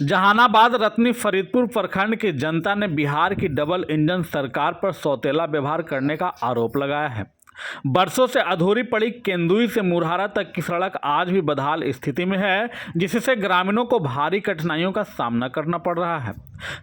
जहानाबाद रत्नी फरीदपुर प्रखंड की जनता ने बिहार की डबल इंजन सरकार पर सौतेला व्यवहार करने का आरोप लगाया है। बरसों से अधूरी पड़ी केंदुई से मुरहारा तक की सड़क आज भी बदहाल स्थिति में है, जिससे ग्रामीणों को भारी कठिनाइयों का सामना करना पड़ रहा है।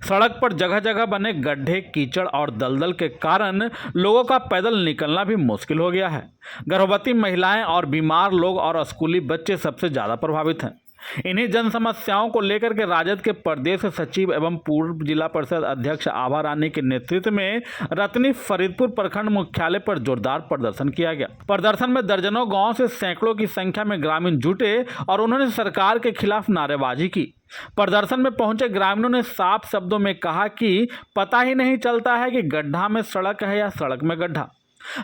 सड़क पर जगह जगह बने गड्ढे, कीचड़ और दलदल के कारण लोगों का पैदल निकलना भी मुश्किल हो गया है। गर्भवती महिलाएं और बीमार लोग और स्कूली बच्चे सबसे ज्यादा प्रभावित हैं। इन्हीं जन समस्याओं को लेकर के राजद के प्रदेश सचिव एवं पूर्व जिला परिषद अध्यक्ष आभा रानी के नेतृत्व में रत्नी फरीदपुर प्रखंड मुख्यालय पर जोरदार प्रदर्शन किया गया। प्रदर्शन में दर्जनों गांव से सैकड़ों की संख्या में ग्रामीण जुटे और उन्होंने सरकार के खिलाफ नारेबाजी की। प्रदर्शन में पहुंचे ग्रामीणों ने साफ शब्दों में कहा कि पता ही नहीं चलता है कि गड्ढा में सड़क है या सड़क में गड्ढा।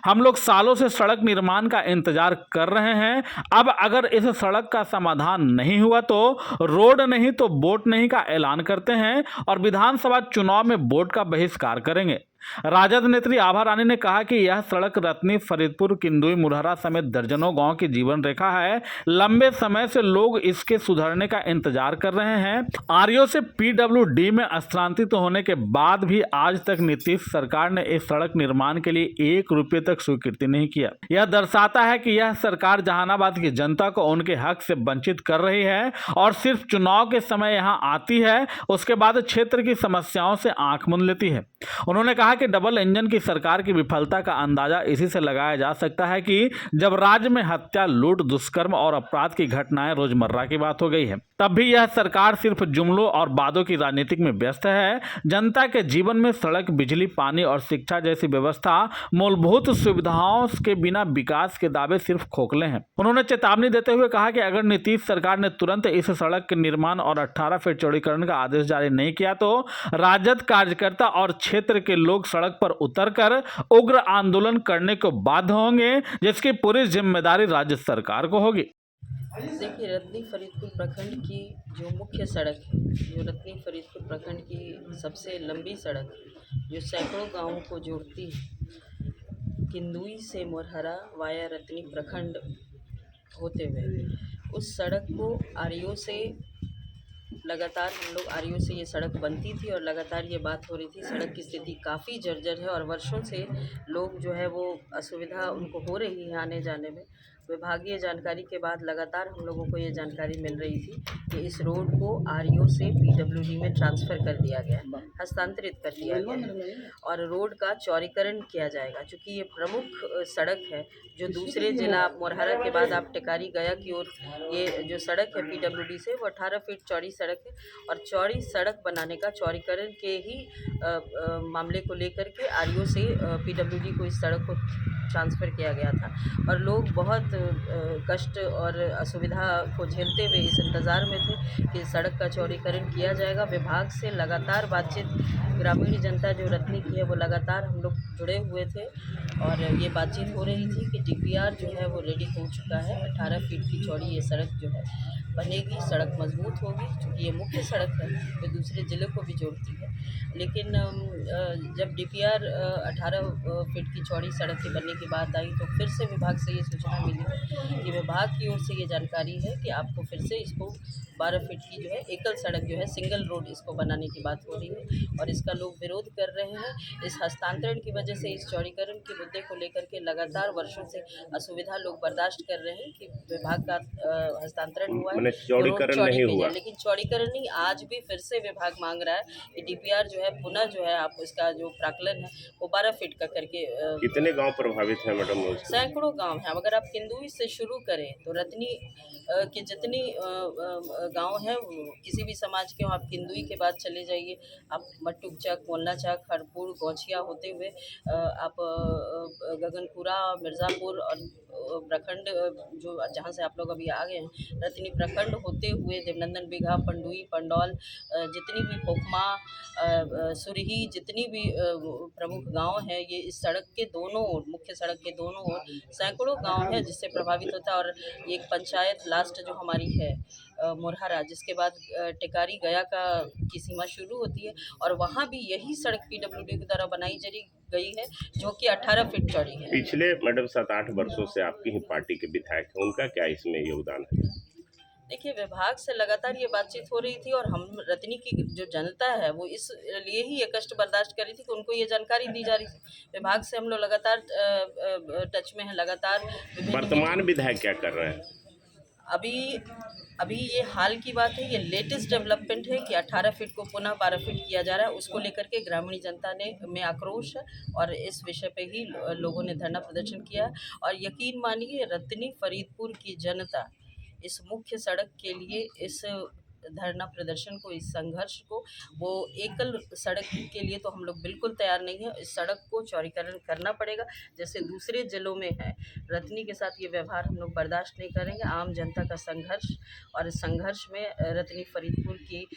हम लोग सालों से सड़क निर्माण का इंतजार कर रहे हैं। अब अगर इस सड़क का समाधान नहीं हुआ तो रोड नहीं तो वोट नहीं का ऐलान करते हैं और विधानसभा चुनाव में वोट का बहिष्कार करेंगे। राजद नेत्री आभा रानी ने कहा कि यह सड़क रत्नी फरीदपुर, किंदुई, मुरहरा समेत दर्जनों गांव की जीवन रेखा है। लंबे समय से लोग इसके सुधरने का इंतजार कर रहे हैं। आरओ से पीडब्ल्यूडी में स्थानांतरित होने के बाद भी आज तक नीतीश सरकार ने इस सड़क निर्माण के लिए 1 रुपये तक स्वीकृति नहीं किया। यह दर्शाता है कि यह सरकार जहानाबाद की जनता को उनके हक से वंचित कर रही है और सिर्फ चुनाव के समय यहाँ आती है, उसके बाद क्षेत्र की समस्याओं से आंख मूंद लेती है। उन्होंने कहा कि डबल इंजन की सरकार की विफलता का अंदाजा इसी से लगाया जा सकता है कि जब राज्य में हत्या, लूट, दुष्कर्म और अपराध की घटनाएं रोजमर्रा की बात हो गई है, तब भी यह सरकार सिर्फ जुमलों और वादों की राजनीति में व्यस्त है। जनता के जीवन में सड़क, बिजली, पानी और शिक्षा जैसी व्यवस्था, मूलभूत सुविधाओं के बिना विकास के दावे सिर्फ खोखले हैं। उन्होंने चेतावनी देते हुए कहा कि अगर नीतीश सरकार ने तुरंत इस सड़क के निर्माण और 18 फीट चौड़ीकरण का आदेश जारी नहीं किया तो राजद कार्यकर्ता और क्षेत्र के लोग सड़क पर उतरकर उग्र आंदोलन करने को बाध्य होंगे, जिसकी पूरी जिम्मेदारी राज्य सरकार को होगी। देखिए, रत्नी फरीदपुर प्रखंड की जो मुख्य सड़क है, जो रत्नी फरीदपुर प्रखंड की सबसे लंबी सड़क, जो सैकड़ों गांवों को जोड़ती है, किंदुई से मुरहरा वाया रत्नी प्रखंड होते हुए, उस सड़क को आरओ से लगातार हम लोग आरओ से ये सड़क बनती थी और लगातार ये बात हो रही थी। सड़क की स्थिति काफ़ी जर्जर है और वर्षों से लोग जो है वो असुविधा उनको हो रही है आने जाने में। विभागीय जानकारी के बाद लगातार हम लोगों को ये जानकारी मिल रही थी कि इस रोड को आरओ से पीडब्ल्यूडी में ट्रांसफ़र कर दिया गया है, हस्तांतरित कर दिया गया है और रोड का चौड़ीकरण किया जाएगा। चूँकि ये प्रमुख सड़क है जो दूसरे जिला मुरहरा के बाद आप टेकारी गया की ओर ये जो सड़क है पीडब्ल्यूडी से, वो 18 फीट चौड़ी सड़क है और चौड़ी सड़क बनाने का, चौड़ीकरण के ही मामले को लेकर के आरओ से पीडब्ल्यूडी को इस सड़क को ट्रांसफ़र किया गया था और लोग बहुत कष्ट और असुविधा को झेलते हुए इस इंतज़ार में थे कि सड़क का चौड़ीकरण किया जाएगा। विभाग से लगातार बातचीत, ग्रामीण जनता जो रत्नी की है वो लगातार हम लोग जुड़े हुए थे और ये बातचीत हो रही थी कि डीपीआर जो है वो रेडी हो चुका है। 18 फीट की चौड़ी ये सड़क जो है बनेगी, सड़क मजबूत होगी क्योंकि ये मुख्य सड़क है जो दूसरे ज़िले को भी जोड़ती है। लेकिन जब डीपीआर 18 फीट की चौड़ी सड़क के बनने की बात आई तो फिर से विभाग से ये सूचना मिली कि विभाग की ओर से ये जानकारी है कि आपको फिर से इसको 12 फीट की जो है एकल सड़क जो है सिंगल रोड इसको बनाने की बात हो रही है और इसका लोग विरोध कर रहे हैं। इस हस्तांतरण की वजह से, इस चौड़ीकरण के मुद्दे को लेकर के लगातार वर्षों से असुविधा लोग बर्दाश्त कर रहे हैं कि विभाग का हस्तांतरण हुआ है, चौड़ीकरण नहीं हुआ, लेकिन चौड़ीकरण नहीं, आज भी फिर से विभाग मांग रहा है कि डीपीआर जो है पुनः जो है आप इसका जो प्राकलन है वो 12 फीट का करके। कितने गांव प्रभावित हैं मैडम? सैकड़ों गांव हैं। अगर आप किंदुई से शुरू करें तो रत्नी के जितनी गांव हैं, किसी भी समाज के हो, आप किंदुई के बाद चले जाइए, आप मट्टुक चक, मोल्ला चक, हरपुर, गौछिया होते हुए आप गगनपुरा, मिर्ज़ापुर और प्रखंड जो जहाँ से आप लोग अभी आ गए हैं, रत्नी प्रखंड होते हुए देवनंदन बिघा, पंडुई, पंडौल, जितनी भी पोखमा, सुरही, जितनी भी प्रमुख गांव हैं, ये इस सड़क के दोनों ओर, मुख्य सड़क के दोनों ओर सैकड़ों गांव हैं जिससे प्रभावित होता है। और एक पंचायत लास्ट जो हमारी है मुरहरा, जिसके बाद टेकारी गया की सीमा शुरू होती है और वहाँ भी यही सड़क पीडब्ल्यूडी के द्वारा बनाई गई है जो कि 18 फीट चौड़ी है। पिछले मैडम 7-8 वर्षों से आपकी ही पार्टी के विधायक हैं, उनका क्या इसमें योगदान है? देखिए, विभाग से लगातार ये बातचीत हो रही थी और हम रतनी की जो जनता है वो इस लिए ही ये कष्ट बर्दाश्त कर रही थी कि उनको ये जानकारी दी जा रही थी। विभाग से हम लोग लगातार टच में हैं, लगातार विभिन्न वर्तमान विधायक क्या कर रहे हैं? अभी अभी ये हाल की बात है, ये लेटेस्ट डेवलपमेंट है कि 18 फीट को पुनः 12 फीट किया जा रहा है। उसको लेकर के ग्रामीण जनता में आक्रोश है और इस विषय पे ही लोगों ने धरना प्रदर्शन किया है। और यकीन मानिए, रतनी फरीदपुर की जनता इस मुख्य सड़क के लिए, इस धरना प्रदर्शन को, इस संघर्ष को, वो एकल सड़क के लिए तो हम लोग बिल्कुल तैयार नहीं है। इस सड़क को चौड़ीकरण करना पड़ेगा, जैसे दूसरे जिलों में है। रतनी के साथ ये व्यवहार हम लोग बर्दाश्त नहीं करेंगे। आम जनता का संघर्ष, और इस संघर्ष में रतनी फरीदपुर की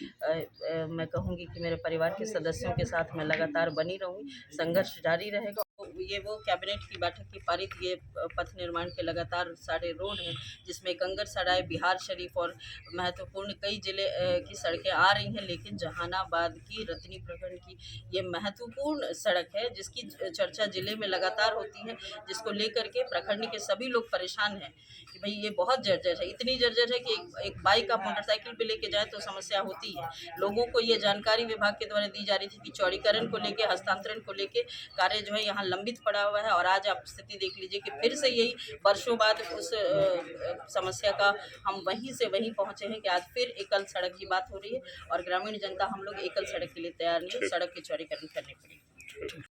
मैं कहूँगी कि मेरे परिवार के सदस्यों के साथ मैं लगातार बनी रहूँगी। संघर्ष जारी रहेगा। ये वो कैबिनेट की बैठक की पारित ये पथ निर्माण के लगातार सारे रोड हैं, जिसमें कंगर सराय, बिहार शरीफ और महत्वपूर्ण कई जिले की सड़कें आ रही हैं। लेकिन जहानाबाद की रतनी प्रखंड की ये महत्वपूर्ण सड़क है, जिसकी चर्चा जिले में लगातार होती है, जिसको लेकर के प्रखंड के सभी लोग परेशान हैं कि भाई ये बहुत जर्जर है। इतनी जर्जर है कि एक बाइक आप मोटरसाइकिल पे लेके जाए तो समस्या होती है। लोगों को ये जानकारी विभाग के द्वारा दी जा रही थी कि चौड़ीकरण को लेके, हस्तांतरण को लेके कार्य जो है यहाँ लंबित पड़ा हुआ है। और आज आप स्थिति देख लीजिए कि फिर से यही वर्षों बाद उस समस्या का हम वहीं से वहीं पहुंचे हैं कि आज फिर एकल सड़क की बात हो रही है और ग्रामीण जनता हम लोग एकल सड़क के लिए तैयार नहीं है, सड़क के चौड़ीकरण करने के लिए।